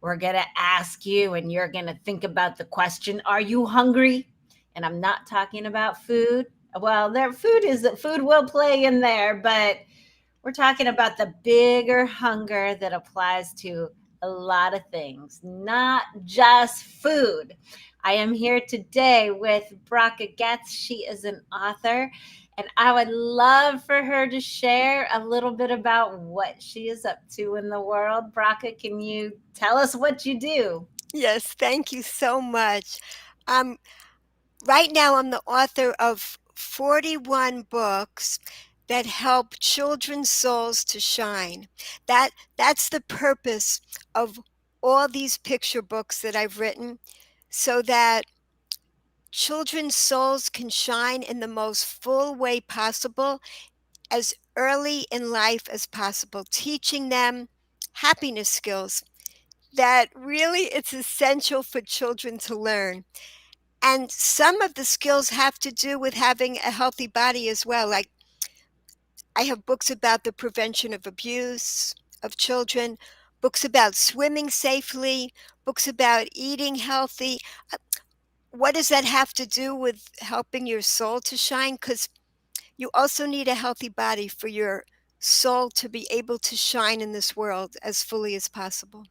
We're going to ask you, and you're going to think about the question, are you hungry? And I'm not talking about food. Well, their food will play in there, but we're talking about the bigger hunger that applies to a lot of things, not just food. I am here today with Bracha Goetz. She is an author, and I would love for her to share a little bit about what she is up to in the world. Bracha, can you tell us what you do? Yes, thank you so much. Um, right now, I'm the author of 41 books that help children's souls to shine. That's the purpose of all these picture books that I've written, so that children's souls can shine in the most full way possible as early in life as possible, teaching them happiness skills that really it's essential for children to learn. And some of the skills have to do with having a healthy body as well. Like I have books about the prevention of abuse of children, books about swimming safely, books about eating healthy. Uh, What does that have to do with helping your soul to shine? Because you also need a healthy body for your soul to be able to shine in this world as fully as possible.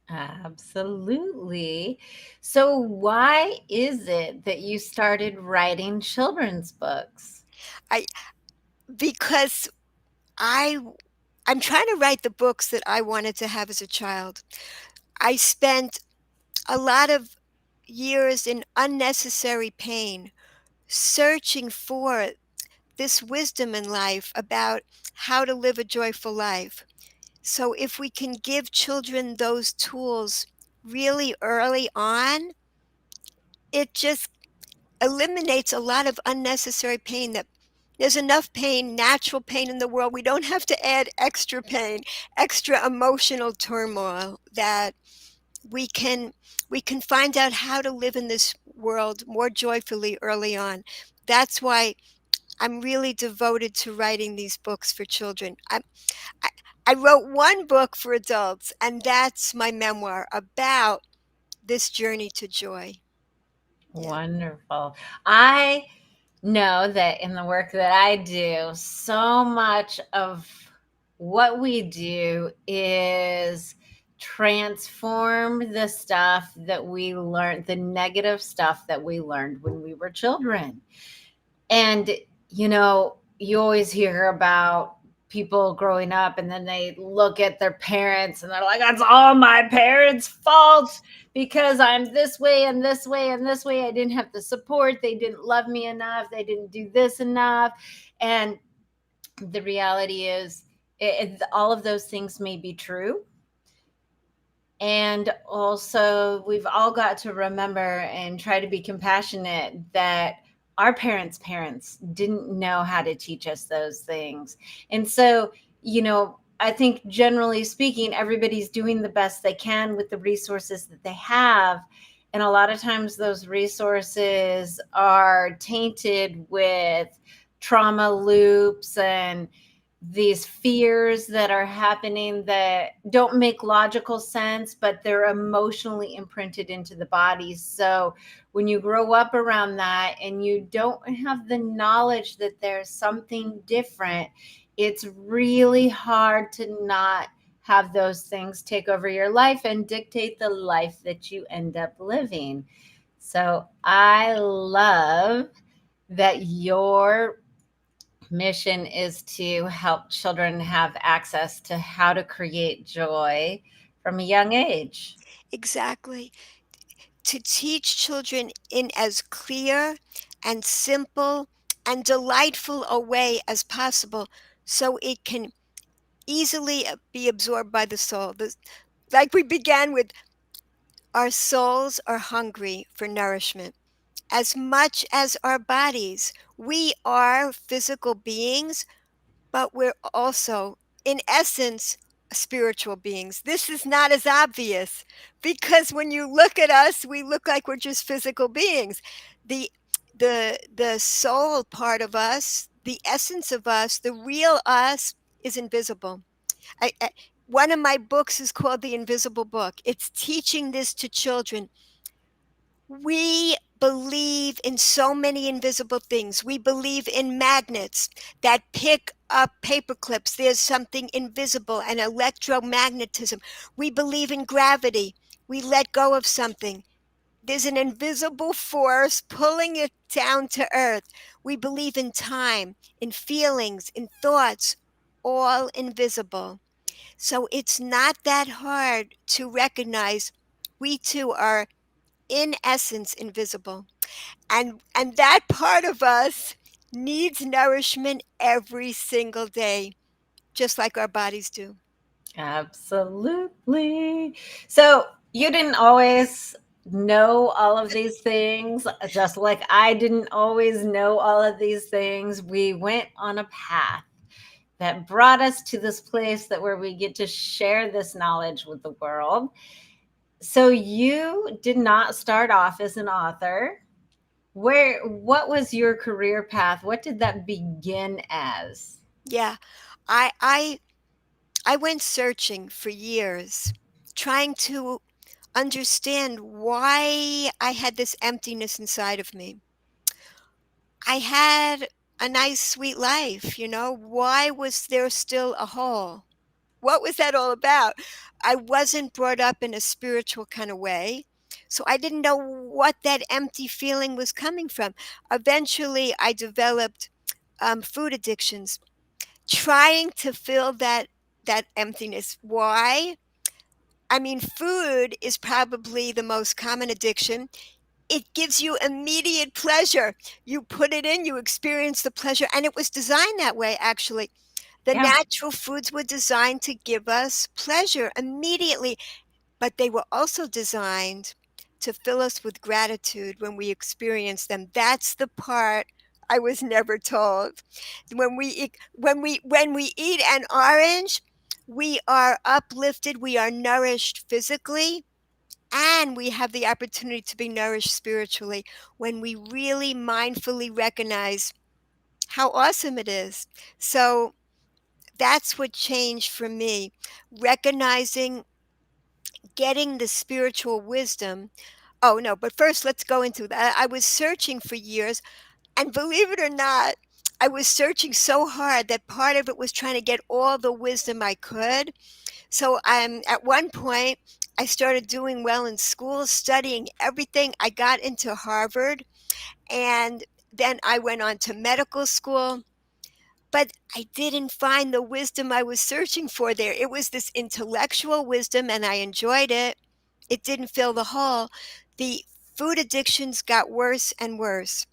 Absolutely. So, why is it that you started writing children's books? I because I I'm trying to write the books that I wanted to have as a child. I spent a lot of years in unnecessary pain searching for this wisdom in life about how to live a joyful life. So if we can give children those tools really early on, it just eliminates a lot of unnecessary pain. That there's enough pain, natural pain in the world. We don't have to add extra pain, extra emotional turmoil. That we can we can find out how to live in this world more joyfully early on. That's why I'm really devoted to writing these books for children. I, I wrote one book for adults, and that's my memoir about this journey to joy. Yeah. Wonderful. I know that in the work that I do, so much of what we do is transform the stuff that we learned, the negative stuff that we learned when we were children. And, you always hear about people growing up and then they look at their parents and they're like, that's all my parents' fault because I'm this way and this way and this way. I didn't have the support. They didn't love me enough. They didn't do this enough. And the reality is, all of those things may be true. And also, we've all got to remember and try to be compassionate that our parents' didn't know how to teach us those things. And so, I think generally speaking, everybody's doing the best they can with the resources that they have. And a lot of times, those resources are tainted with trauma loops and these fears that are happening that don't make logical sense, but they're emotionally imprinted into the body. So when you grow up around that and you don't have the knowledge that there's something different, it's really hard to not have those things take over your life and dictate the life that you end up living. So I love that your mission is to help children have access to how to create joy from a young age. Exactly. To teach children in as clear and simple and delightful a way as possible, so it can easily be absorbed by the soul. Like we began with, our souls are hungry for nourishment as much as our bodies. We are physical beings, but we're also, in essence, spiritual beings. This is not as obvious because when you look at us, we look like we're just physical beings. The the soul part of us, the essence of us, the real us is invisible. I, One of my books is called The Invisible Book. It's teaching this to children. We believe in so many invisible things. We believe in magnets that pick up paper clips. There's something invisible and electromagnetism. We believe in gravity. We let go of something. There's an invisible force pulling it down to earth. We believe in time, in feelings, in thoughts, all invisible. So it's not that hard to recognize we too are in essence invisible. And that part of us needs nourishment every single day, just like our bodies do. Absolutely. So you didn't always know all of these things, just like I didn't always know all of these things. We went on a path that brought us to this place that where we get to share this knowledge with the world. So you did not start off as an author. What was your career path? What did that begin as? Yeah. I went searching for years, trying to understand why I had this emptiness inside of me. I had a nice, sweet life, you know. Why was there still a hole? What was that all about? I wasn't brought up in a spiritual kind of way, so I didn't know what that empty feeling was coming from. Eventually, I developed food addictions, trying to fill that emptiness. Why? I mean, food is probably the most common addiction. It gives you immediate pleasure. You put it in, you experience the pleasure, and it was designed that way, actually. The Yeah. natural foods were designed to give us pleasure immediately, but they were also designed to fill us with gratitude when we experience them. That's the part I was never told. When we eat an orange, we are uplifted, we are nourished physically, and we have the opportunity to be nourished spiritually when we really mindfully recognize how awesome it is. So that's what changed for me, recognizing, getting the spiritual wisdom. Oh no, but first let's go into that. I was searching for years, and believe it or not, I was searching so hard that part of it was trying to get all the wisdom I could. So at one point I started doing well in school, studying everything. I got into Harvard, and then I went on to medical school, but I didn't find the wisdom I was searching for there. It was this intellectual wisdom, and I enjoyed it. It didn't fill the hole. The food addictions got worse and worse.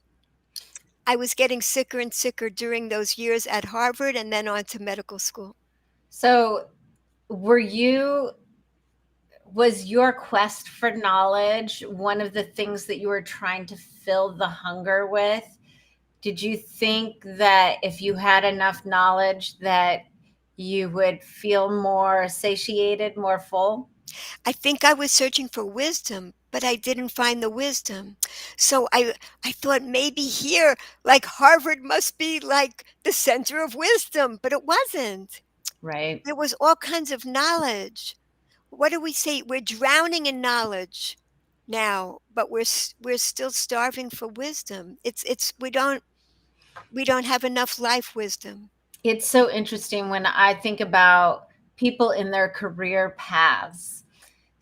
I was getting sicker and sicker during those years at Harvard and then on to medical school. So were you was your quest for knowledge one of the things that you were trying to fill the hunger with? Did you think that if you had enough knowledge that you would feel more satiated, more full? I think I was searching for wisdom, but I didn't find the wisdom. So I thought maybe here, like Harvard must be like the center of wisdom, but it wasn't. Right. There was all kinds of knowledge. What do we say? We're drowning in knowledge now, but we're still starving for wisdom. It's we don't have enough life wisdom. It's so interesting when I think about people in their career paths.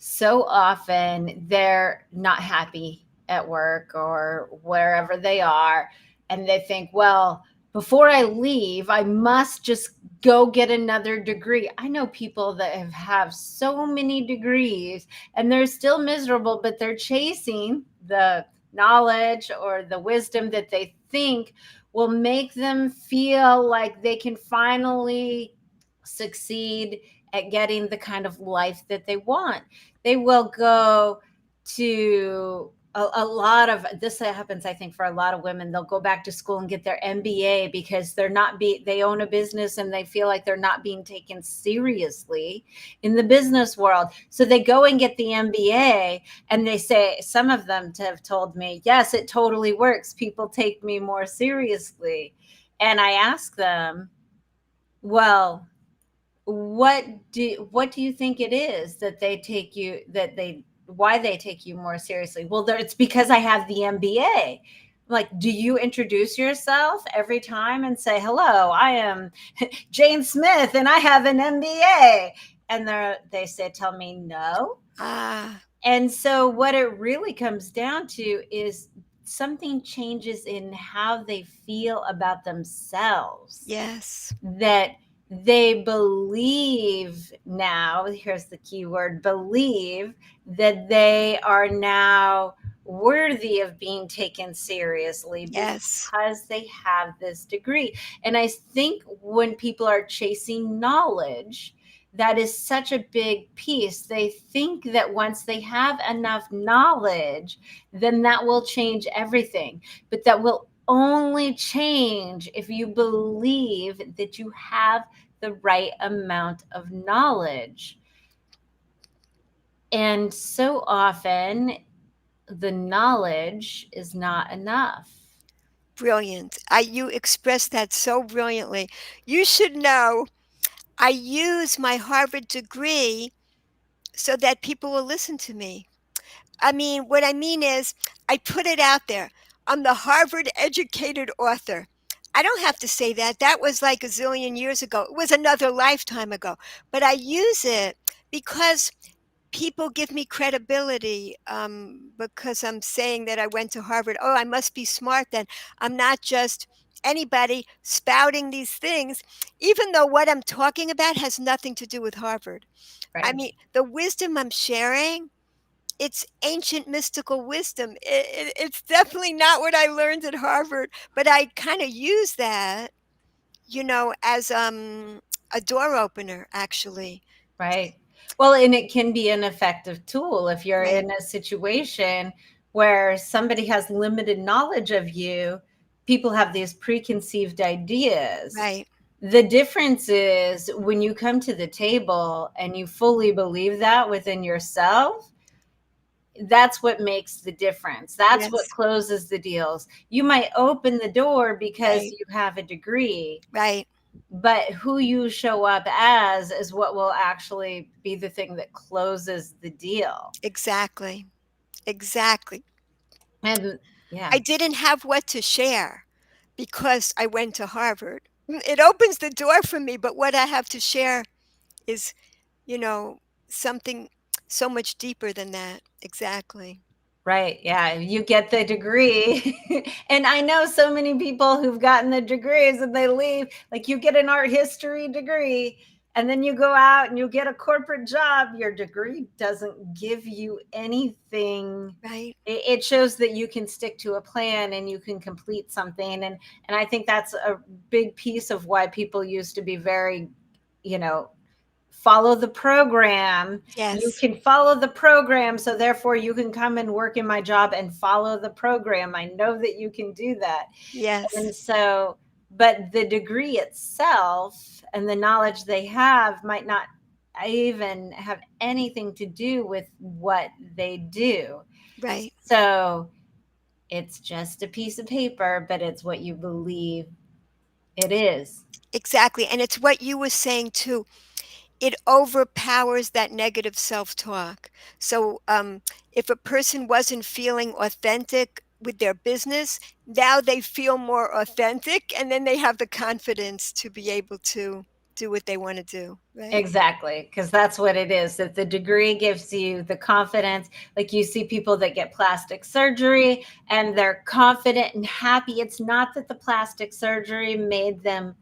So often they're not happy at work or wherever they are. And they think, well, before I leave, I must just go get another degree. I know people that have so many degrees and they're still miserable, but they're chasing the knowledge or the wisdom that they think will make them feel like they can finally succeed at getting the kind of life that they want. They will go to a lot of this happens, I think, for a lot of women. They'll go back to school and get their MBA because they own a business and they feel like they're not being taken seriously in the business world. So they go and get the MBA and they say, some of them have told me, yes, it totally works. People take me more seriously. And I ask them, well, what do you think it is that they take you that they why they take you more seriously? Well, it's because I have the MBA. Like, do you introduce yourself every time and say, "Hello, I am Jane Smith and I have an MBA." And they say, "Tell me no." Ah, And so what it really comes down to is something changes in how they feel about themselves, yes, that they believe now, here's the key word, believe, that they are now worthy of being taken seriously yes, because they have this degree. And I think when people are chasing knowledge, that is such a big piece. They think that once they have enough knowledge, then that will change everything. But that will only change if you believe that you have the right amount of knowledge. And so often, the knowledge is not enough. brilliant. You expressed that so brilliantly. You should know I use my Harvard degree so that people will listen to me. I mean, what I mean is, I put it out there. I'm the Harvard educated author. I don't have to say that. That was like a zillion years ago. It was another lifetime ago. But I use it because people give me credibility, because I'm saying that I went to Harvard. Oh, I must be smart then. I'm not just anybody spouting these things, even though what I'm talking about has nothing to do with Harvard. I Right. mean, the wisdom I'm sharing, it's ancient mystical wisdom. It's definitely not what I learned at Harvard, but I kind of use that, as a door opener, actually. Right. Well, and it can be an effective tool if you're Right, in a situation where somebody has limited knowledge of you, people have these preconceived ideas. right. The difference is when you come to the table and you fully believe that within yourself, that's what makes the difference. That's what Yes, closes the deals. You might open the door because right, you have a degree, right. but who you show up as is what will actually be the thing that closes the deal. Exactly, exactly. And yeah, I didn't have what to share because I went to Harvard. It opens the door for me, but what I have to share is, you know, something so much deeper than that. Exactly. right. Yeah, you get the degree. And I know so many people who've gotten the degrees and they leave, like you get an art history degree and then you go out and you get a corporate job. Your degree doesn't give you anything. Right. It shows that you can stick to a plan and you can complete something. And I think that's a big piece of why people used to be very, you know, follow the program. You Yes. can follow the program, so therefore you can come and work in my job and follow the program. I know that you can do that. Yes. And so, but the degree itself and the knowledge they have might not even have anything to do with what they do. Right. So it's just a piece of paper, but it's what you believe it is. Exactly. And it's what you were saying too. It overpowers that negative self-talk. So, if a person wasn't feeling authentic with their business, now they feel more authentic, and then they have the confidence to be able to do what they want to do. Right. Exactly, because that's what it is. That the degree gives you the confidence. Like you see people that get plastic surgery and they're confident and happy. It's not that the plastic surgery made them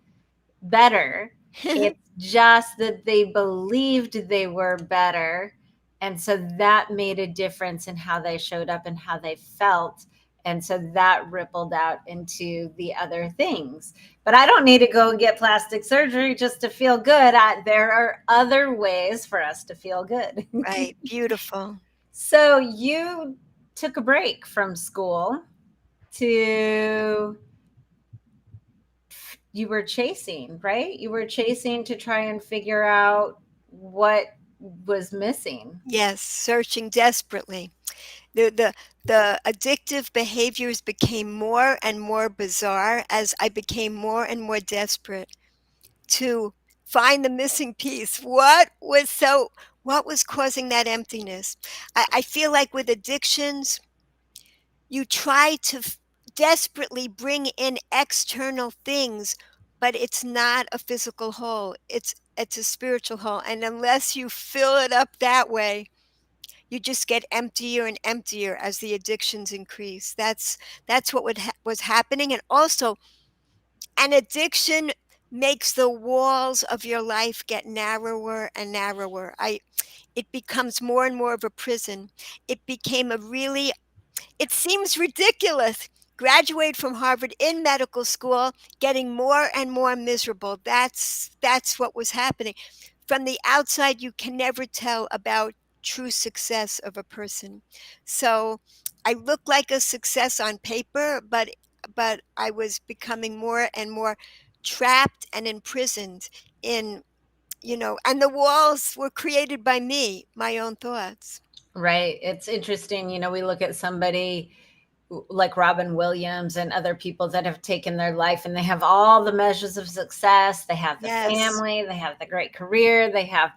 better. It's just that they believed they were better. And so that made a difference in how they showed up and how they felt. And so that rippled out into the other things. But I don't need to go get plastic surgery just to feel good. There are other ways for us to feel good. Right. Beautiful. So you took a break from school to you were chasing, right? You were chasing to try and figure out what was missing. Yes, searching desperately. The addictive behaviors became more and more bizarre as I became more and more desperate to find the missing piece. What was causing that emptiness? I feel like with addictions, you try to desperately bring in external things, but it's not a physical hole. It's a spiritual hole, and unless you fill it up that way, you just get emptier and emptier as the addictions increase. That's what was happening, and also an addiction makes the walls of your life get narrower and narrower. I It becomes more and more of a prison. It became a really It seems ridiculous. Graduate from Harvard in medical school, getting more and more miserable. That's what was happening. From the outside, you can never tell about true success of a person. So I look like a success on paper, but I was becoming more and more trapped and imprisoned in, and the walls were created by me, my own thoughts. Right. It's interesting. We look at somebody like Robin Williams and other people that have taken their life and they have all the measures of success. They have the Yes. family, they have the great career, they have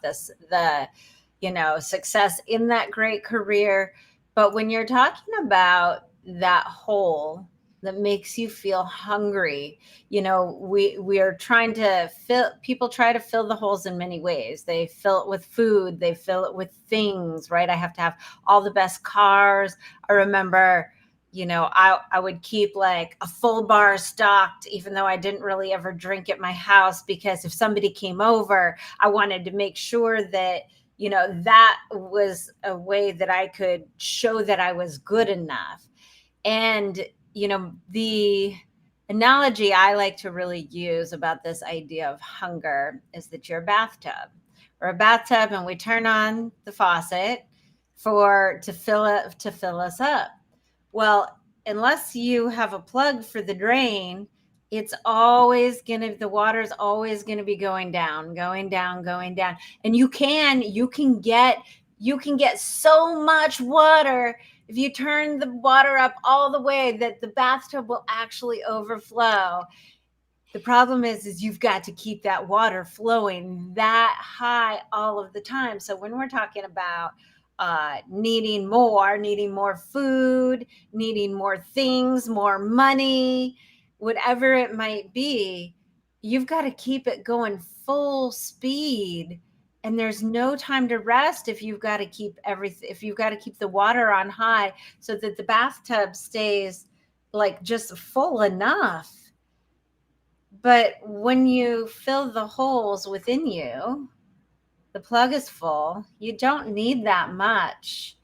success in that great career. But when you're talking about that hole that makes you feel hungry, we are trying to fill, people try to fill the holes in many ways. They fill it with food, they fill it with things, right? I have to have all the best cars. I remember, I would keep like a full bar stocked, even though I didn't really ever drink at my house, because if somebody came over, I wanted to make sure that, that was a way that I could show that I was good enough. And, the analogy I like to really use about this idea of hunger is that you're a bathtub. We're a bathtub and we turn on the faucet to fill us up. Well, unless you have a plug for the drain, the water's always gonna be going down, going down, going down. And you can get so much water if you turn the water up all the way that the bathtub will actually overflow. The problem is you've got to keep that water flowing that high all of the time. So when we're talking about needing more food, needing more things, more money, whatever it might be, you've got to keep it going full speed. And there's no time to rest if you've got to keep everything, if you've got to keep the water on high so that the bathtub stays like just full enough. But when you fill the holes within you, the plug is full. You don't need that much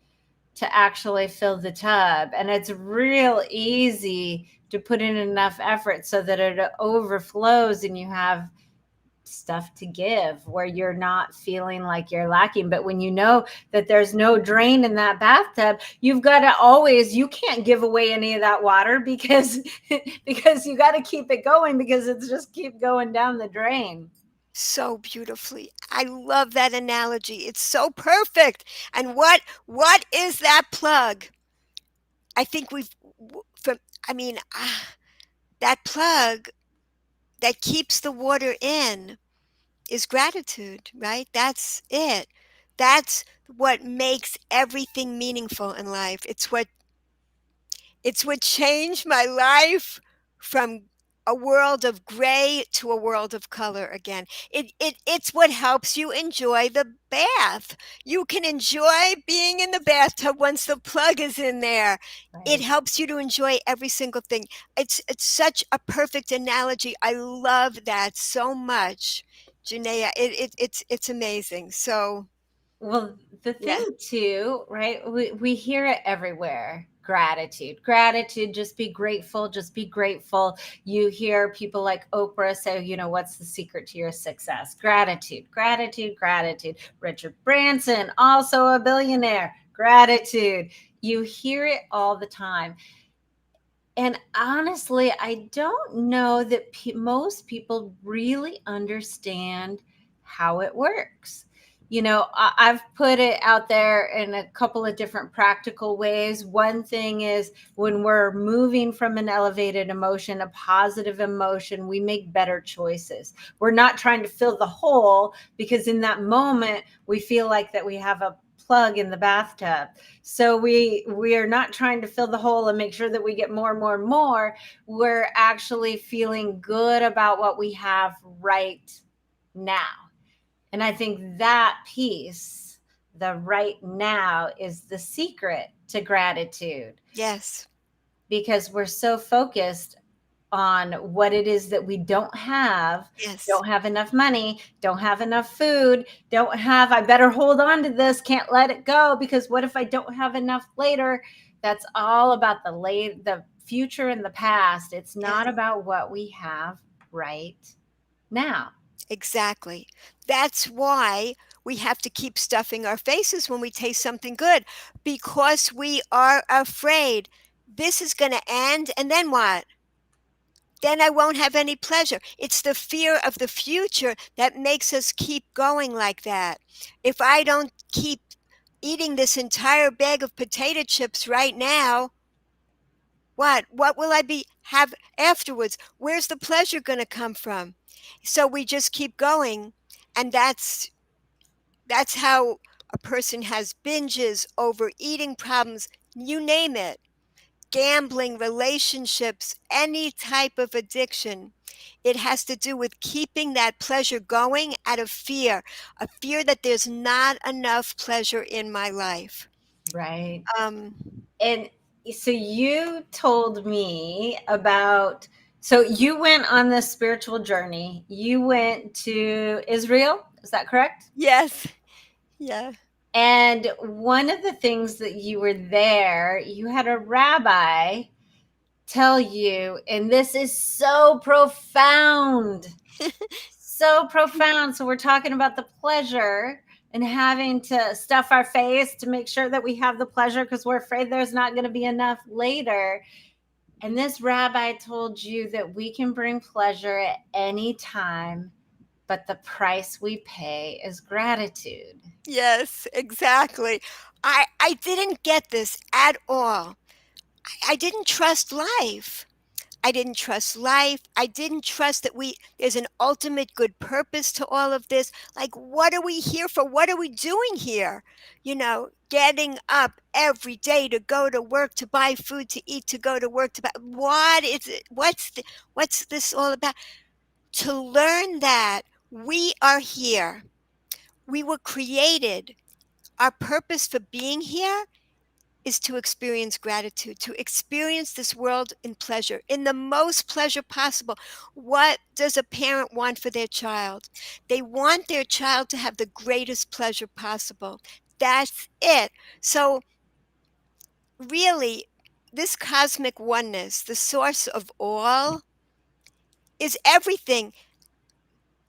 to actually fill the tub. And it's real easy to put in enough effort so that it overflows and you have stuff to give where you're not feeling like you're lacking. But when you know that there's no drain in that bathtub, you can't give away any of that water because because you got to keep it going because it's just keep going down the drain. So beautifully. I love that analogy. It's so perfect. And what is that plug? I think we've from I mean, that plug that keeps the water in is gratitude, right? That's it. That's what makes everything meaningful in life. It's what changed my life from a world of gray to a world of color again. It's what helps you enjoy the bath. You can enjoy being in the bathtub once the plug is in there. It Right. helps you to enjoy every single thing. It's such a perfect analogy. I love that so much, Genea. It's amazing. So Well, the yeah. thing too, right? We hear it everywhere. Gratitude, gratitude, just be grateful, just be grateful. You hear people like Oprah say, what's the secret to your success? Gratitude, gratitude, gratitude. Richard Branson, also a billionaire, gratitude. You hear it all the time. And honestly, I don't know that most people really understand how it works. I've put it out there in a couple of different practical ways. One thing is when we're moving from an elevated emotion, a positive emotion, we make better choices. We're not trying to fill the hole because in that moment we feel like that we have a plug in the bathtub. So we are not trying to fill the hole and make sure that we get more and more and more. We're actually feeling good about what we have right now. And I think that piece, the right now, is the secret to gratitude Yes. because we're so focused on what it is that we Yes. don't have enough money, don't have enough food, don't have, I better hold on to this, can't let it go because what if I don't have enough later? That's all about the future and the past. It's not Yes. about what we have right now. Exactly. That's why we have to keep stuffing our faces when we taste something good, because we are afraid this is going to end and then what? Then I won't have any pleasure. It's the fear of the future that makes us keep going like that. If I don't keep eating this entire bag of potato chips right now, what will I be have afterwards? Where's the pleasure going to come from? So we just keep going, and that's how a person has binges, overeating problems, you name it. Gambling, relationships, any type of addiction. It has to do with keeping that pleasure going out of fear, a fear that there's not enough pleasure in my life. Right. Um, And so you told me about, so you went on this spiritual journey. You went to Israel, is that correct? yes, yeah, And one of the things that you were there, you had a rabbi tell you, and this is so profound, so profound. So we're talking about the pleasure and having to stuff our face to make sure that we have the pleasure because we're afraid there's not going to be enough later. And this rabbi told you that we can bring pleasure at any time, but the price we pay is gratitude. yes, exactly. I didn't get this at all. I didn't trust life. I didn't trust life. I didn't trust that there's an ultimate good purpose to all of this. Like, what are we here for? What are we doing here? Getting up every day to go to work, to buy food, to eat, to go to work, to buy, what is it? What's this all about? To learn that we are here. We were created. Our purpose for being here is to experience gratitude, to experience this world in pleasure, in the most pleasure possible. What does a parent want for their child? They want their child to have the greatest pleasure possible. That's it. So, really, this cosmic oneness, the source of all, is everything.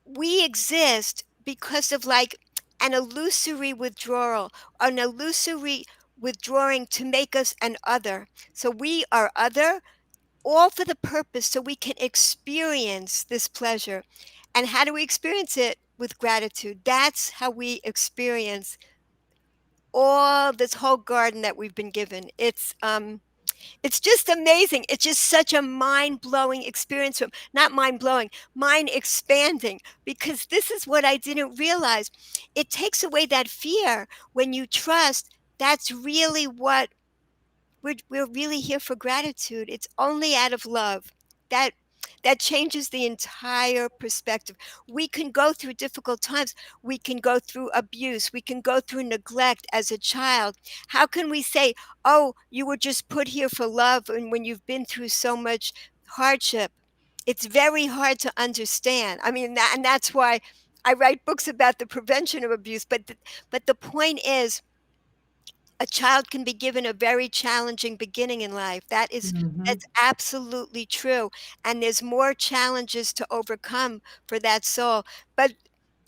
We exist because of like an illusory withdrawal, an illusory withdrawing to make us an other. So we are other, all for the purpose so we can experience this pleasure. And how do we experience it? With gratitude. That's how we experience all this whole garden that we've been given. It's just amazing. It's just such a mind-blowing experience from not mind-blowing, mind-expanding, because this is what I didn't realize. It takes away that fear when you trust that's really what we're really here for gratitude. It's only out of love. That that changes the entire perspective. We can go through difficult times. We can go through abuse. We can go through neglect as a child. How can we say, "Oh, you were just put here for love," and when you've been through so much hardship? It's very hard to understand. I mean, and that's why I write books about the prevention of abuse. But the point is, a child can be given a very challenging beginning in life. Mhm. That's absolutely true, and there's more challenges to overcome for that soul. But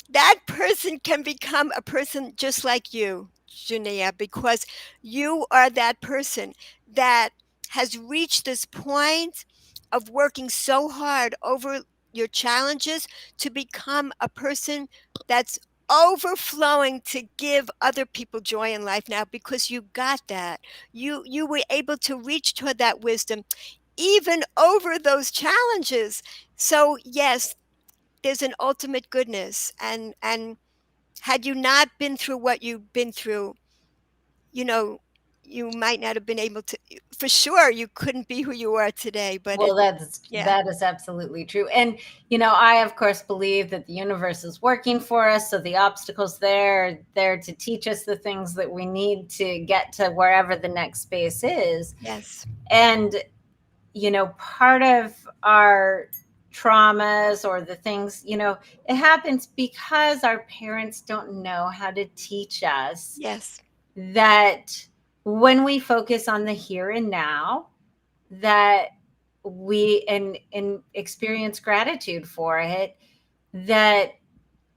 that person can become a person just like you, Jania, because you are that person that has reached this point of working so hard over your challenges to become a person that's overflowing to give other people joy in life now because you got that. You were able to reach toward that wisdom even over those challenges. So yes, there's an ultimate goodness, and had you not been through what you've been through, you know, you might not have been able to, for sure you couldn't be who you are today, but Well, it, that's yeah, that is absolutely true. And I of course believe that the universe is working for us, so the obstacles there are there to teach us the things that we need to get to wherever the next space is. yes, And part of our traumas or the things, it happens because our parents don't know how to teach us yes, that when we focus on the here and now, that we and experience gratitude for it, that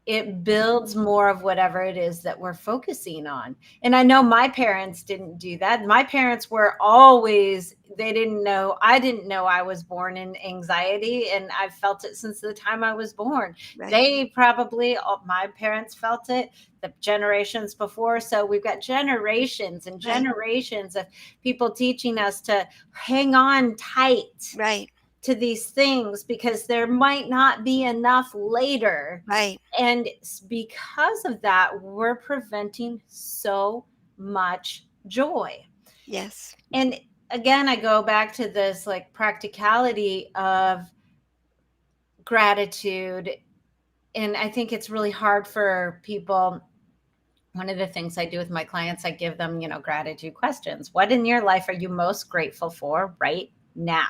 it builds more of whatever it is that we're focusing on. And I know my parents didn't do that. My parents were always, they didn't know, I didn't know I was born in anxiety, and I've felt it since the time I was born. right, They probably, my parents felt it the generations before. So we've got generations and right, generations of people teaching us to hang on tight right, to these things because there might not be enough later. right, And because of that, we're preventing so much joy. yes, And again, I go back to this like practicality of gratitude. And I think it's really hard for people. One of the things I do with my clients, I give them, gratitude questions. What in your life are you most grateful for right now?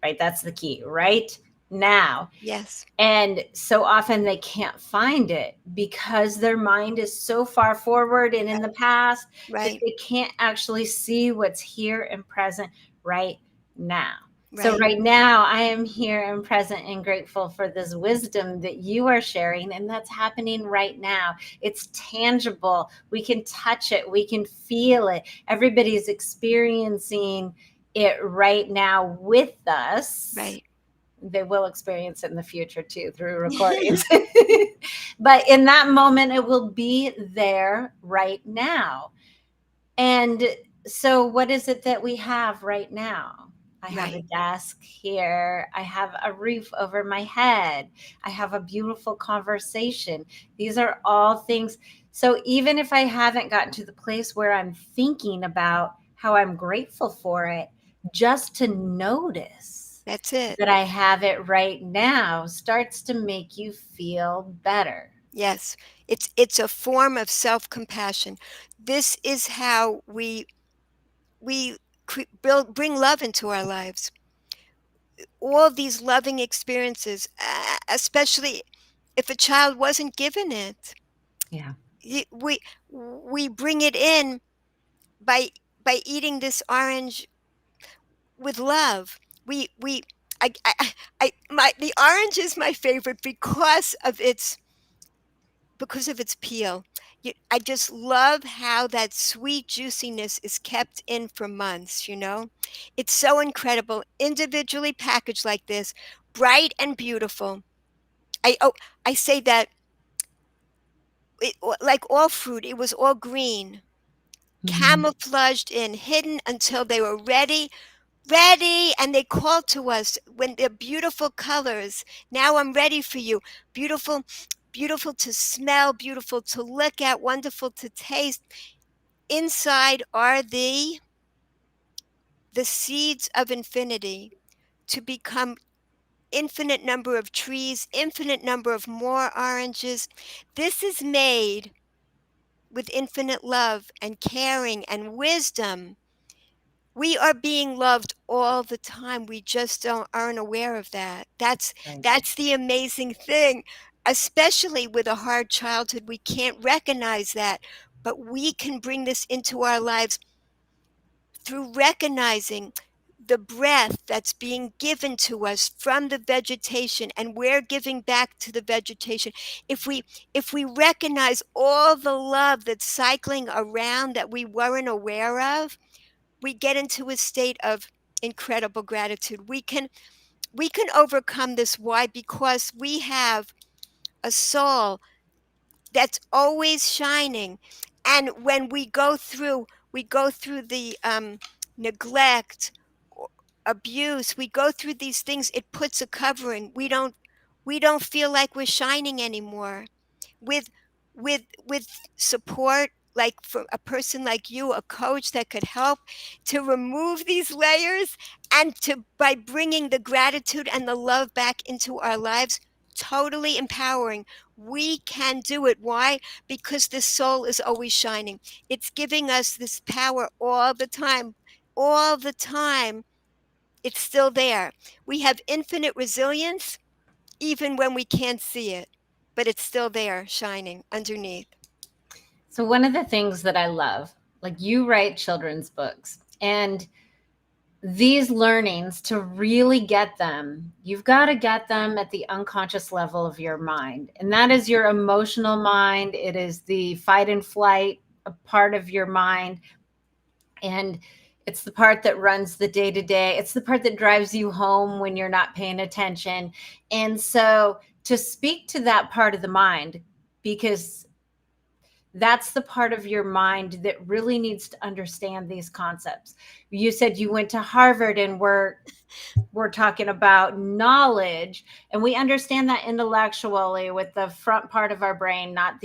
Right? That's the key, right now. yes, And so often they can't find it because their mind is so far forward and in the past that right, they can't actually see what's here and present right now. So, right, right now, I am here and present and grateful for this wisdom that you are sharing, and that's happening right now. It's tangible. We can touch it, we can feel it. Everybody's experiencing it right now with us. right. They will experience it in the future too through recordings. But in that moment, it will be there right now. And so, what is it that we have right now? I have a Right. desk here. I have a roof over my head. I have a beautiful conversation. These are all things. So, even if I haven't gotten to the place where I'm thinking about how I'm grateful for it, just to notice That's it. that I have it right now starts to make you feel better. Yes. It's a form of self-compassion. This is how we build bring love into our lives. All these loving experiences, especially if a child wasn't given it, Yeah. we bring it in by eating this orange with love. We my the orange is my favorite because of its peel. I just love how that sweet juiciness is kept in for months, you know? It's so incredible, individually packaged like this, bright and beautiful. I say that like all fruit, it was all green, Mhm. camouflaged in, hidden until they were ready, and they call to us when they're beautiful colors. Now I'm ready for you. Beautiful, beautiful to smell, beautiful to look at, wonderful to taste. Inside are the seeds of infinity to become infinite number of trees, infinite number of more oranges. This is made with infinite love and caring and wisdom. We are being loved all the time. We just aren't aware of that. Right. That's the amazing thing. Especially with a hard childhood, we can't recognize that, but we can bring this into our lives through recognizing the breath that's being given to us from the vegetation, and we're giving back to the vegetation. If we recognize all the love that's cycling around that we weren't aware of, we get into a state of incredible gratitude. We can overcome this. Why? Because we have a soul that's always shining. And when we go through the neglect, abuse, we go through these things, it puts a covering. We don't feel like we're shining anymore. With with with support, like for a person like you, a coach that could help to remove these layers, and to by bringing the gratitude and the love back into our lives, totally empowering. We can do it. Why? Because the soul is always shining. It's giving us this power all the time. All the time, it's still there. We have infinite resilience even when we can't see it, but it's still there, shining underneath. So, one of the things that I love, like you write children's books, and these learnings, to really get them, you've got to get them at the unconscious level of your mind. And that is your emotional mind, it is the fight and flight part of your mind. And it's the part that runs the day to day. It's the part that drives you home when you're not paying attention. And so, to speak to that part of the mind, because that's the part of your mind that really needs to understand these concepts. You said you went to Harvard, and we're talking about knowledge, and we understand that intellectually with the front part of our brain, not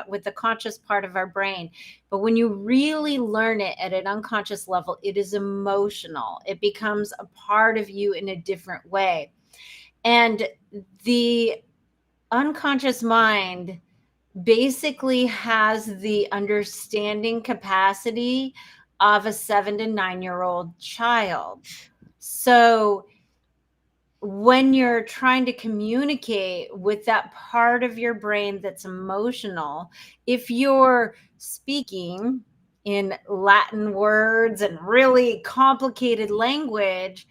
with the conscious part of our brain. But when you really learn it at an unconscious level, it is emotional. It becomes a part of you in a different way. And the unconscious mind basically has the understanding capacity of a 7 to 9 year old child. So when you're trying to communicate with that part of your brain that's emotional, if you're speaking in Latin words and really complicated language,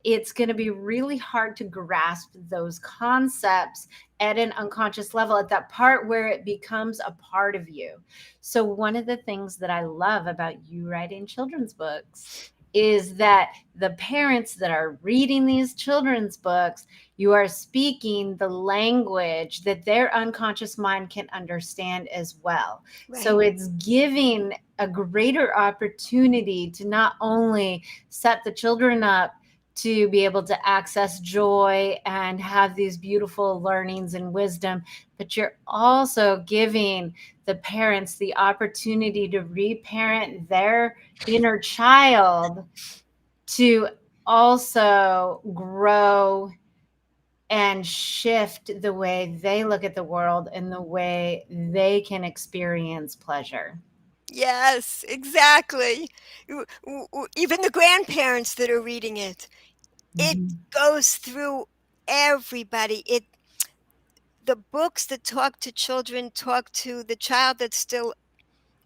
it's going to be really hard to grasp those concepts at an unconscious level, at that part where it becomes a part of you. So, one of the things that I love about you writing children's books is that the parents that are reading these children's books, you are speaking the language that their unconscious mind can understand as well. So Right. it's giving a greater opportunity to not only set the children up to be able to access joy and have these beautiful learnings and wisdom, but you're also giving the parents the opportunity to reparent their inner child to also grow and shift the way they look at the world and the way they can experience pleasure. Yes, exactly. Even the grandparents that are reading it, it Mhm. goes through everybody. The books that talk to children talk to the child that's still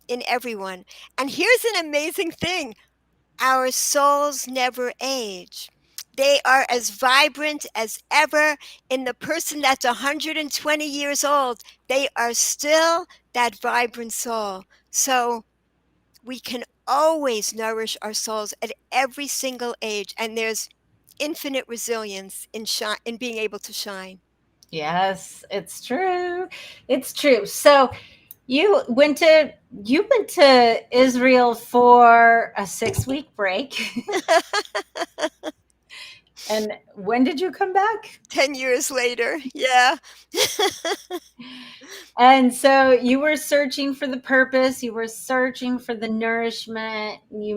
in everyone. And here's an amazing thing: our souls never age. They are as vibrant as ever. In the person that's 120 years old, they are still that vibrant soul. So we can always nourish our souls at every single age. And there's infinite resilience in being able to shine. Yes, it's true. It's true. So you went to Israel for a 6 week break. And when did you come back? 10 years later. Yeah. And so you were searching for the purpose, you were searching for the nourishment. You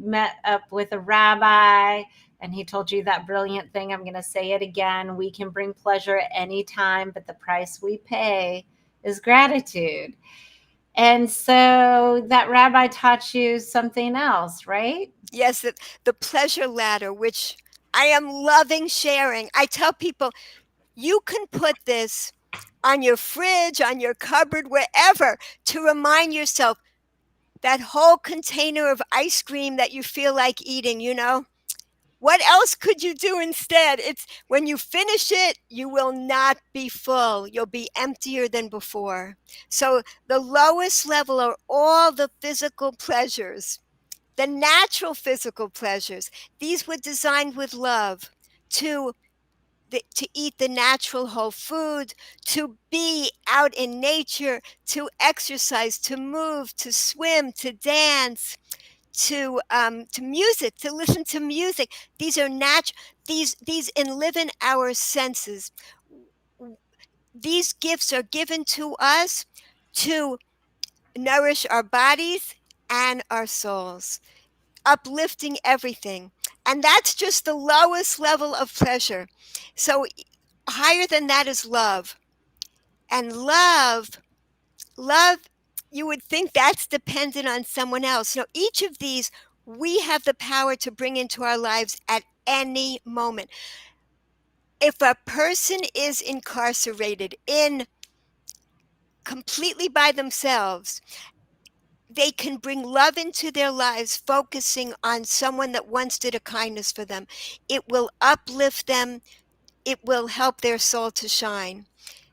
met up with a rabbi, and he told you that brilliant thing. I'm going to say it again. We can bring pleasure at any time, but the price we pay is gratitude. And so that rabbi taught you something else, right? Yes, the pleasure ladder, which I am loving sharing. I tell people, you can put this on your fridge, on your cupboard, wherever, to remind yourself that whole container of ice cream that you feel like eating. What else could you do instead? It's when you finish it, you will not be full. You'll be emptier than before. So the lowest level are all the physical pleasures, the natural physical pleasures. These were designed with love to to eat the natural whole food, to be out in nature, to exercise, to move, to swim, to dance, to music, to listen to music. These are these enliven our senses. These gifts are given to us to nourish our bodies and our souls, uplifting everything. And that's just the lowest level of pleasure. So higher than that is love. And love, you would think that's dependent on someone else. No, each of these we have the power to bring into our lives at any moment. If a person is incarcerated in completely by themselves, they can bring love into their lives, focusing on someone that once did a kindness for them. It will uplift them. It will help their soul to shine.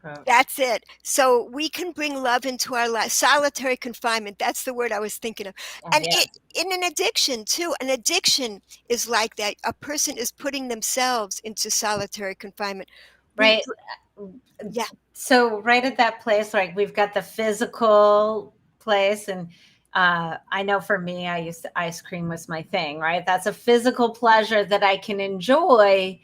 Oh, That's it. So we can bring love into our life. Solitary confinement. That's the word I was thinking of. And yeah. in an addiction too. An addiction is like that. A person is putting themselves into solitary confinement. We, Right. yeah, So right at that place, like we've got the physical place, and I know for me, I used to, ice cream was my thing, right? That's a physical pleasure that I can enjoy.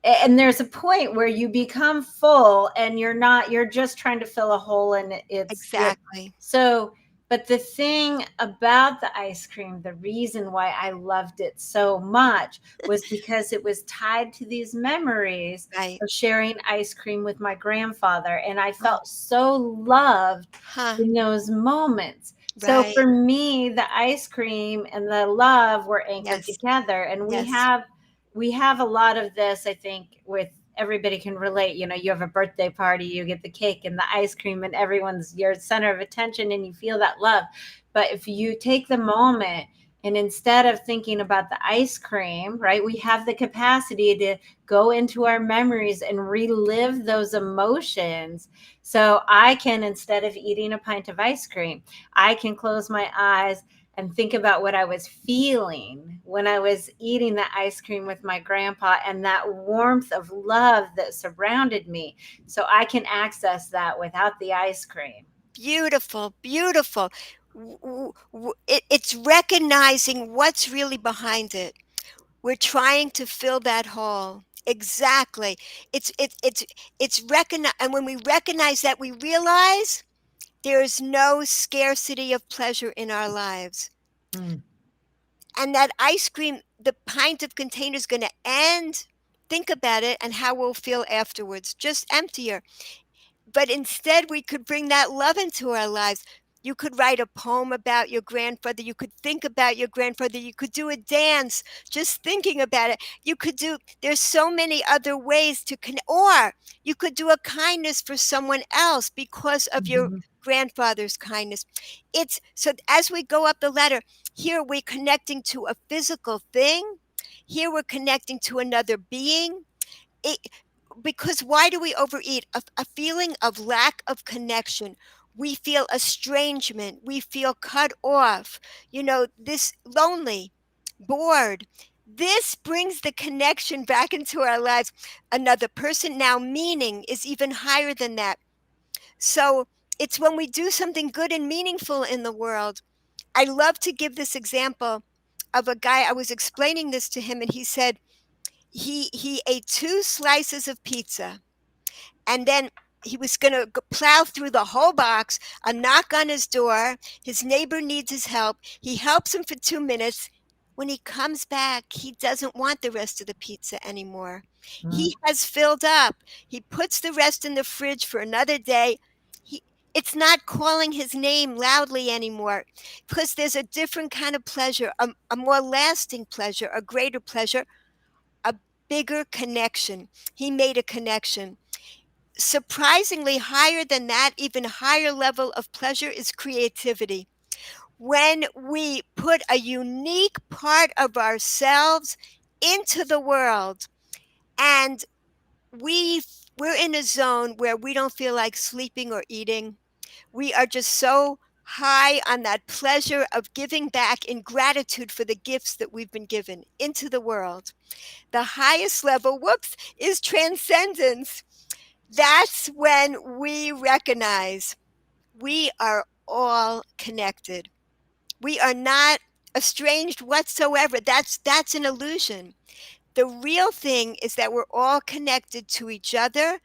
And there's a point where you become full and you're just trying to fill a hole, and it's your exactly. so. But the thing about the ice cream, the reason why I loved it so much was because it was tied to these memories Right. of sharing ice cream with my grandfather, and I Oh, felt so loved huh. in those moments. So Right. for me, the ice cream and the love were anchored Yes. together, and Yes. we have a lot of this, I think, with everybody can relate. You know, you have a birthday party, you get the cake and the ice cream, and everyone's your center of attention, and you feel that love. But if you take the moment and instead of thinking about the ice cream, right, we have the capacity to go into our memories and relive those emotions. So I can, instead of eating a pint of ice cream, I can close my eyes and think about what I was feeling when I was eating the ice cream with my grandpa, and that warmth of love that surrounded me. So I can access that without the ice cream. Beautiful. Beautiful. It's recognizing what's really behind it. We're trying to fill that hole. Exactly. It's recognize, and when we recognize that, we realize there is no scarcity of pleasure in our lives. Mm. And that ice cream, the pint of container is going to end. Think about it and how we'll feel afterwards. Just emptier. But instead, we could bring that love into our lives. You could write a poem about your grandfather. You could think about your grandfather. You could do a dance just thinking about it. There's so many other ways to connect, or you could do a kindness for someone else because of your Mhm. grandfather's kindness. It's so as we go up the ladder, here we're connecting to a physical thing. Here we're connecting to another being. It, because why do we overeat? A feeling of lack of connection. We feel estrangement. We feel cut off. This lonely, bored. This brings the connection back into our lives. Another person now, meaning is even higher than that. So it's when we do something good and meaningful in the world. I love to give this example of a guy. I was explaining this to him, and he said, he ate 2 slices of pizza, and then he was going to plow through the whole box. A knock on his door. His neighbor needs his help. He helps him for 2 minutes. When he comes back, he doesn't want the rest of the pizza anymore. Mm. He has filled up. He puts the rest in the fridge for another day. He, it's not calling his name loudly anymore, because there's a different kind of pleasure, a more lasting pleasure, a greater pleasure, a bigger connection. He made a connection. Surprisingly higher than that, even higher level of pleasure, is creativity. When we put a unique part of ourselves into the world, and we we're in a zone where we don't feel like sleeping or eating. We are just so high on that pleasure of giving back in gratitude for the gifts that we've been given into the world. The highest level, whoops, is transcendence. That's when we recognize we are all connected. We are not estranged whatsoever. That's an illusion. The real thing is that we're all connected to each other,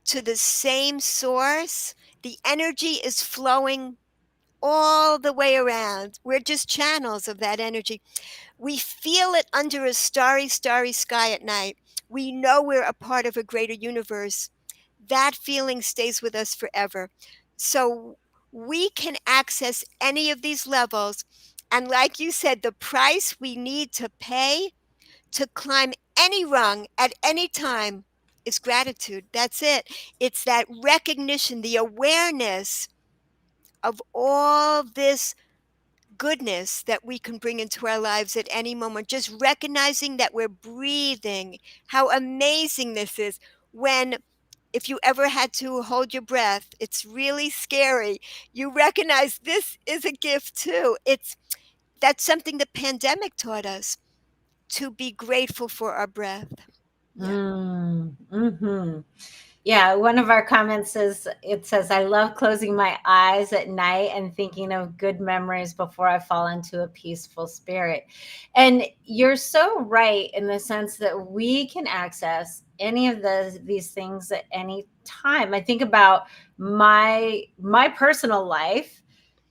to the same source. The energy is flowing all the way around. We're just channels of that energy. We feel it under a starry, starry sky at night. We know we're a part of a greater universe. That feeling stays with us forever. So we can access any of these levels. And like you said, the price we need to pay to climb any rung at any time is gratitude. That's it. It's that recognition, the awareness of all this goodness that we can bring into our lives at any moment. Just recognizing that we're breathing, how amazing this is. When, if you ever had to hold your breath, it's really scary. You recognize this is a gift too. That's something the pandemic taught us, to be grateful for our breath. Yeah. Mm-hmm. Yeah, one of our comments is it says, I love closing my eyes at night and thinking of good memories before I fall into a peaceful spirit. And you're so right in the sense that we can access any of these things at any time. I think about my personal life,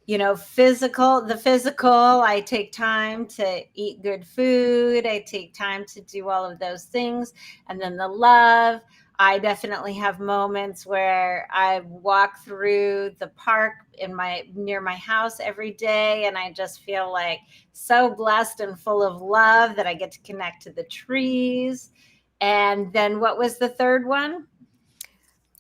the physical, I take time to eat good food, I take time to do all of those things. And then the love, I definitely have moments where I walk through the park near my house every day, and I just feel like so blessed and full of love that I get to connect to the trees. And then what was the third one?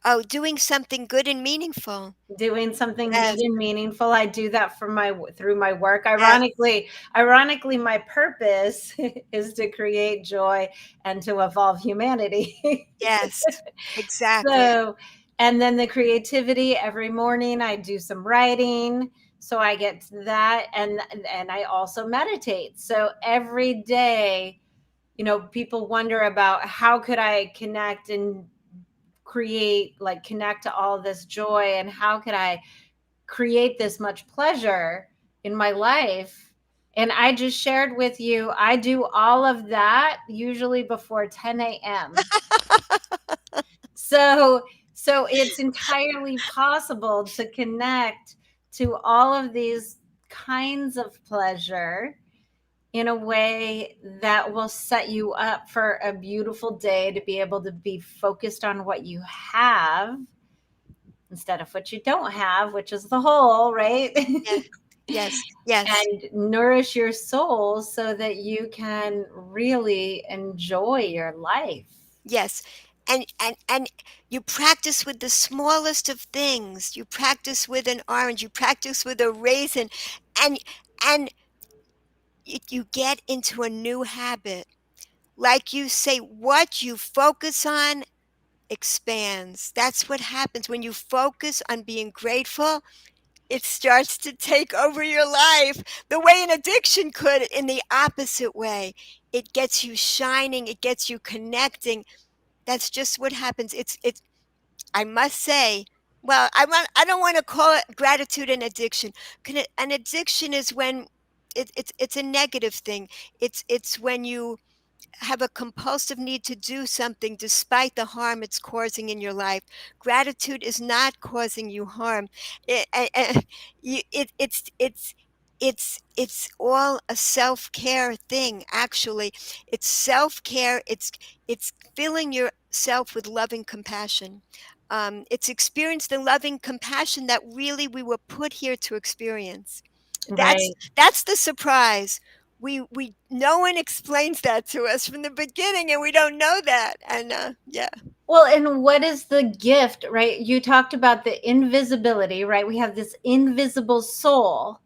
Oh, doing something good and meaningful. Doing something good Yes, and meaningful. I do that through my work. yes, Ironically, my purpose is to create joy and to evolve humanity. yes, exactly. So, and then the creativity, every morning I do some writing, so I get to that, and I also meditate. So every day, people wonder about how could I connect and connect to all this joy, and how could I create this much pleasure in my life. And I just shared with you, I do all of that usually before 10 a.m. So, so it's entirely possible to connect to all of these kinds of pleasure in a way that will set you up for a beautiful day, to be able to be focused on what you have instead of what you don't have, which is the whole, right? Yes, yes, yes, And nourish your soul so that you can really enjoy your life. yes. And you practice with the smallest of things. You practice with an orange, you practice with a raisin, and and you get into a new habit. Like you say, what you focus on expands. That's what happens when you focus on being grateful. It starts to take over your life the way an addiction could, in the opposite way. It gets you shining, it gets you connecting. That's just what happens. It's I must say, well, I don't want to call it gratitude an addiction. An addiction is when it's a negative thing. It's when you have a compulsive need to do something despite the harm it's causing in your life. Gratitude is not causing you harm. It's all a self-care thing, actually. It's self-care. It's filling yourself with loving compassion. It's experience the loving compassion that really we were put here to experience. That's Right. that's the surprise. We no one explains that to us from the beginning, and we don't know that. And yeah, Well, and what is the gift, right? You talked about the invisibility, right? We have this invisible soul,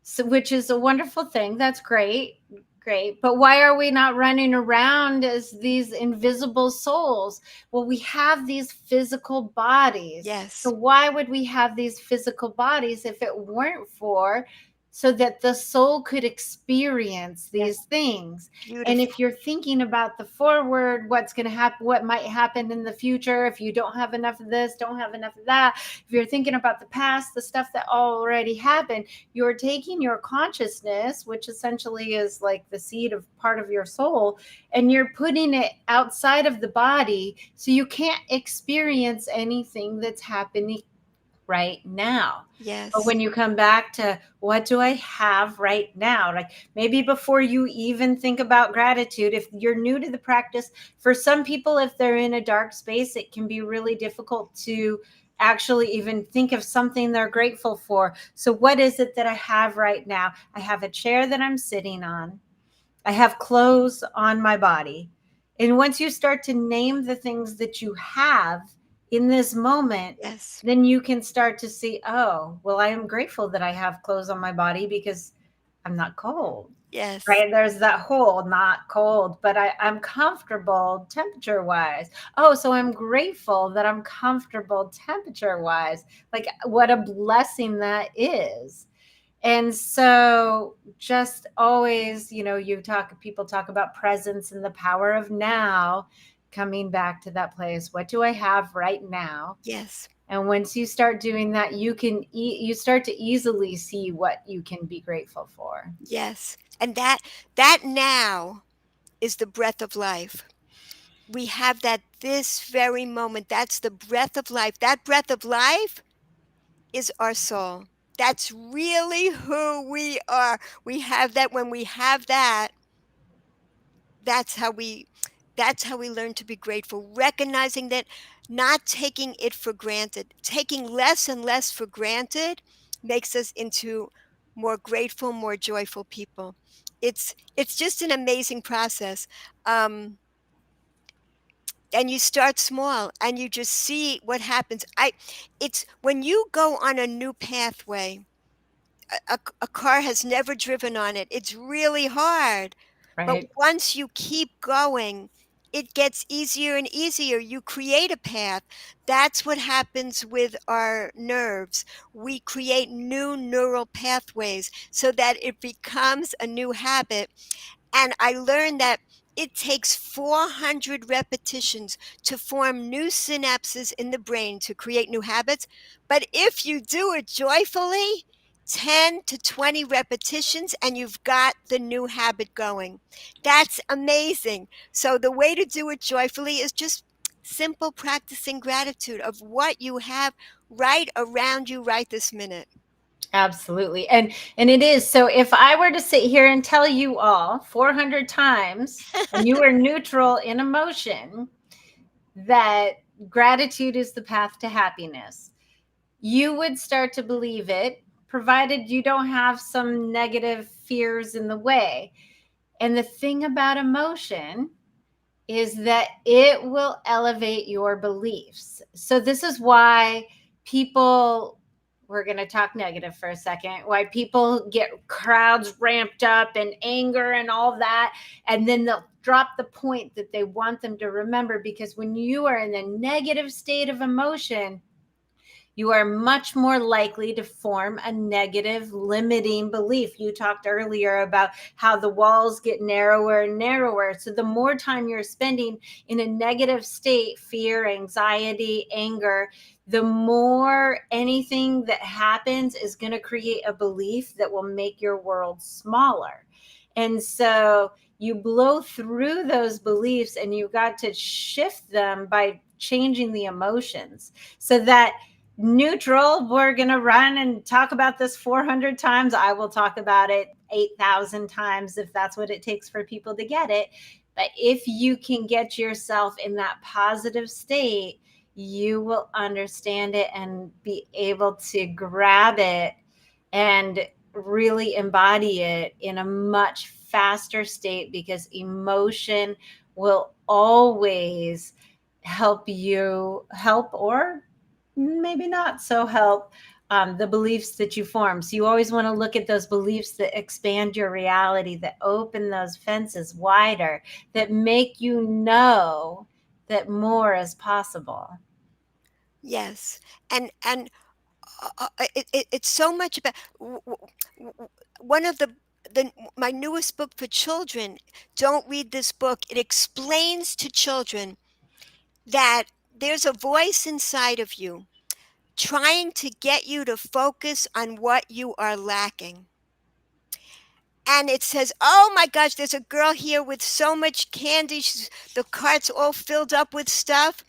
so, which is a wonderful thing. That's great. Great. But why are we not running around as these invisible souls? Well, we have these physical bodies. So Yes. why would we have these physical bodies if it weren't for so that the soul could experience Yes. these things? And Beautiful. if you're thinking about the forward, what's going to happen, what might happen in the future, if you don't have enough of this, don't have enough of that, if you're thinking about the past, the stuff that already happened, you're taking your consciousness, which essentially is like the seed of part of your soul, and you're putting it outside of the body so you can't experience anything that's happening right now. But Yes. when you come back to what do I have right now, like maybe before you even think about gratitude, if you're new to the practice, for some people, if they're in a dark space, it can be really difficult to actually even think of something they're grateful for. So, what is it that I have right now? I have a chair that I'm sitting on. I have clothes on my body. And once you start to name the things that you have in this moment, Yes. then you can start to see, oh, well, I am grateful that I have clothes on my body because I'm not cold. Yes. Right. There's that whole not cold, but I'm comfortable temperature wise. Oh, so I'm grateful that I'm comfortable temperature wise. Like what a blessing that is. And so just always, people talk about presence and the power of now, coming back to that place. What do I have right now? Yes. And once you start doing that, you start to easily see what you can be grateful for. Yes. And that now is the breath of life. We have that this very moment. That's the breath of life. That breath of life is our soul. That's really who we are. We have that. When we have that, that's how we that's how we learn to be grateful, recognizing that, not taking it for granted. Taking less and less for granted makes us into more grateful, more joyful people. It's just an amazing process. Um, and you start small and you just see what happens. I It's when you go on a new pathway, a car has never driven on it. It's really hard. But Right. once you keep going, it gets easier and easier. You create a path. That's what happens with our nerves. We create new neural pathways so that it becomes a new habit. And I learned that it takes 400 repetitions to form new synapses in the brain to create new habits. But if you do it joyfully, 10 to 20 repetitions, and you've got the new habit going. That's amazing. So, the way to do it joyfully is just simple practicing gratitude of what you have right around you right this minute. Absolutely. And it is. So if I were to sit here and tell you all 400 times and you are neutral in emotion that gratitude is the path to happiness, you would start to believe it, provided you don't have some negative fears in the way. And the thing about emotion is that it will elevate your beliefs. So, this is why people, we're going to talk negative for a second, why people get crowds ramped up and anger and all that. And then they'll drop the point that they want them to remember. Because when you are in a negative state of emotion, you are much more likely to form a negative limiting belief. You talked earlier about how the walls get narrower and narrower. So the more time you're spending in a negative state, fear, anxiety, anger, the more anything that happens is going to create a belief that will make your world smaller. And so you blow through those beliefs and you got to shift them by changing the emotions so that neutral, we're going to run and talk about this 400 times. I will talk about it 8,000 times if that's what it takes for people to get it. But if you can get yourself in that positive state, you will understand it and be able to grab it and really embody it in a much faster state, because emotion will always help you help, or maybe not so help, the beliefs that you form. So you always want to look at those beliefs that expand your reality, that open those fences wider, that make you know that more is possible. Yes. And it's so much about one of the my newest book for children. Don't read this book. It explains to children that there's a voice inside of you trying to get you to focus on what you are lacking. And it says, "Oh my gosh, there's a girl here with so much candy. The cart's all filled up with stuff,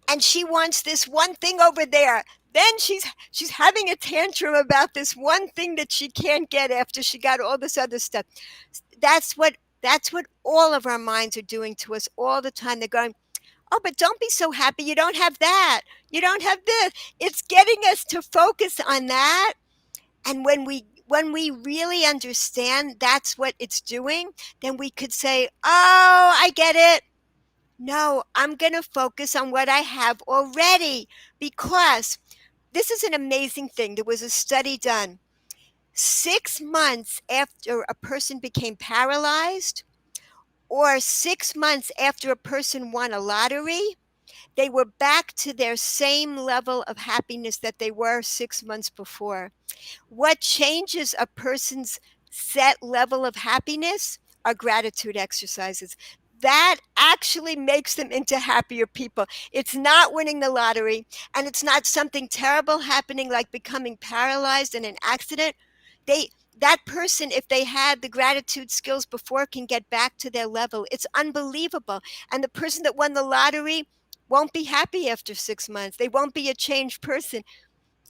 and she wants this one thing over there." Then she's having a tantrum about this one thing that she can't get after she got all this other stuff. That's what all of our minds are doing to us all the time. They're going, "Oh, but don't be so happy. You don't have that. You don't have this." It's getting us to focus on that. And when we really understand that's what it's doing, then we could say, "Oh, I get it. No, I'm going to focus on what I have already." Because this is an amazing thing. There was a study done 6 months after a person became paralyzed, or 6 months after a person won a lottery, they were back to their same level of happiness that they were 6 months before. What changes a person's set level of happiness are gratitude exercises. That actually makes them into happier people. It's not winning the lottery, and it's not something terrible happening like becoming paralyzed in an accident. They that person, if they had the gratitude skills before, can get back to their level. It's unbelievable. And the person that won the lottery won't be happy after 6 months. They won't be a changed person.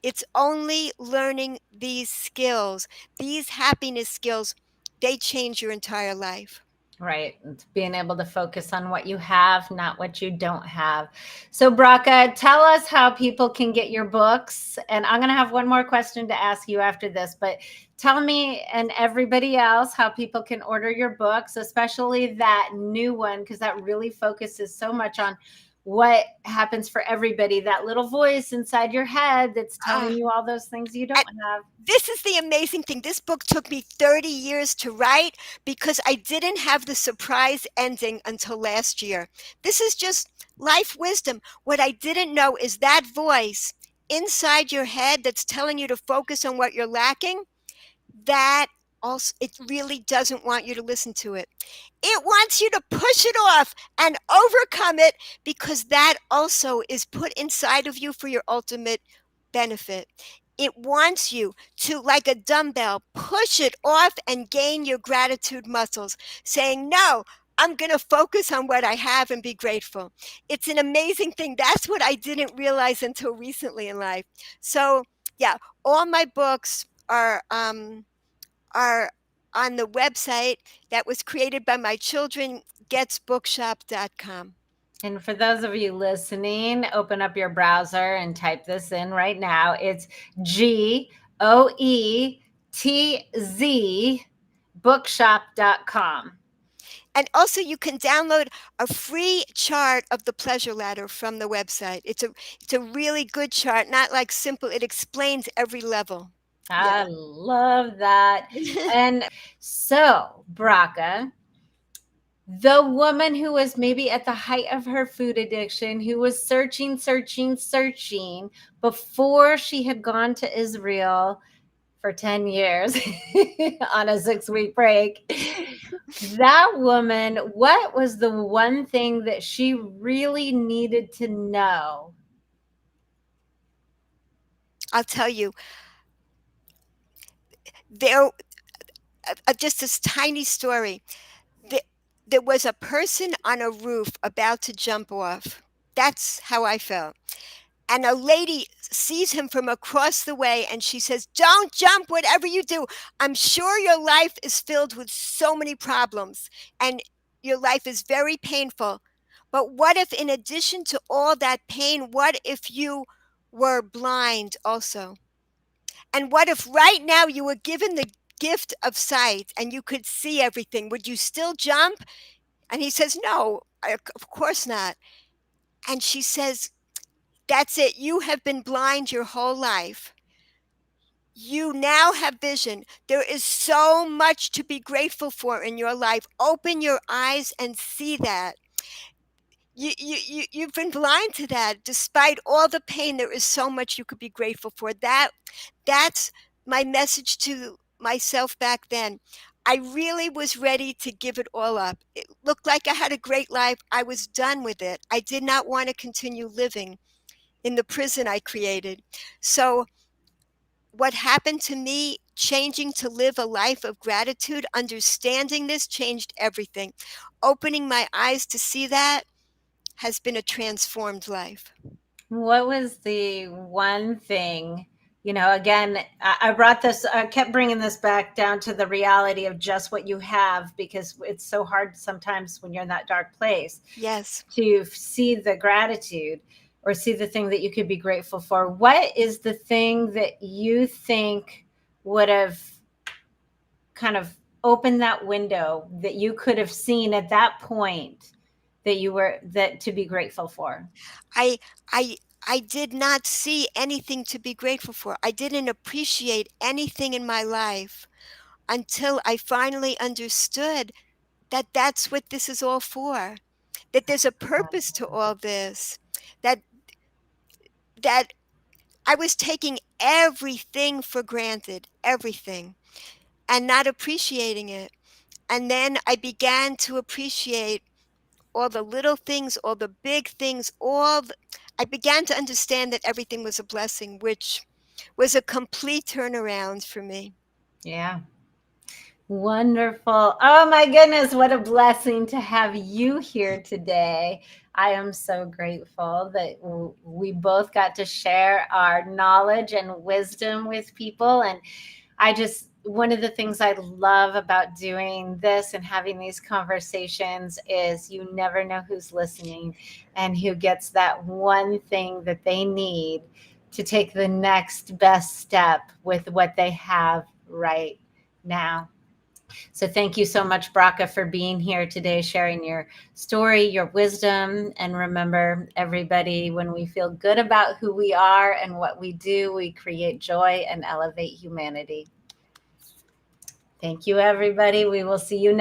It's only learning these skills, these happiness skills, they change your entire life. Right. It's being able to focus on what you have, not what you don't have. So, Bracha, tell us how people can get your books. And I'm going to have one more question to ask you after this, but tell me and everybody else how people can order your books, especially that new one, because that really focuses so much on what happens for everybody, that little voice inside your head that's Ah, telling you all those things you don't and have. this is the amazing thing. This book took me 30 years to write because I didn't have the surprise ending until last year. This is just life wisdom. What I didn't know is that voice inside your head that's telling you to focus on what you're lacking, that also it really doesn't want you to listen to it. It wants you to push it off and overcome it, because that also is put inside of you for your ultimate benefit. It wants you to, like a dumbbell, push it off and gain your gratitude muscles, saying, "No, I'm going to focus on what I have and be grateful." It's an amazing thing. That's what I didn't realize until recently in life. So, yeah, all my books are on the website that was created by my children, getsbookshop.com. And for those of you listening, open up your browser and type this in right now. It's GOETZ bookshop.com. And also, you can download a free chart of the pleasure ladder from the website. It's a really good chart, not like simple. It explains every level. I Yeah. love that. And so, Bracha, the woman who was maybe at the height of her food addiction, who was searching, searching, searching before she had gone to Israel for 10 years on a 6-week break. That woman, what was the one thing that she really needed to know? I'll tell you, there just this tiny story. There, there was a person on a roof about to jump off. That's how I felt. And a lady sees him from across the way and she says, "Don't jump, whatever you do. I'm sure your life is filled with so many problems and your life is very painful. But what if, in addition to all that pain, what if you were blind also? And what if right now you were given the gift of sight and you could see everything? Would you still jump?" And he says, "No, of course not." And she says, "That's it. You have been blind your whole life. You now have vision. There is so much to be grateful for in your life. Open your eyes and see that. You've been blind to that. Despite all the pain, there is so much you could be grateful for. That's my message to myself back then. I really was ready to give it all up. It looked like I had a great life. I was done with it. I did not want to continue living in the prison I created. So what happened to me, changing to live a life of gratitude, understanding this changed everything. Opening my eyes to see that has been a transformed life. What was the one thing, again, I brought this, I kept bringing this back down to the reality of just what you have, because it's so hard sometimes when you're in that dark place Yes. to see the gratitude or see the thing that you could be grateful for. What is the thing that you think would have kind of opened that window that you could have seen at that point that you were that to be grateful for? I I I did not see anything to be grateful for. I didn't appreciate anything in my life until I finally understood that that's what this is all for. That there's a purpose to all this. That that I was taking everything for granted, everything, and not appreciating it. And then I began to appreciate all the little things, all the big things, I began to understand that everything was a blessing, which was a complete turnaround for me. Yeah. Wonderful. Oh my goodness, what a blessing to have you here today. I am so grateful that we both got to share our knowledge and wisdom with people. And one of the things I love about doing this and having these conversations is you never know who's listening and who gets that one thing that they need to take the next best step with what they have right now. So thank you so much, Bracha, for being here today, sharing your story, your wisdom. And remember, everybody, when we feel good about who we are and what we do, we create joy and elevate humanity. Thank you, everybody. We will see you next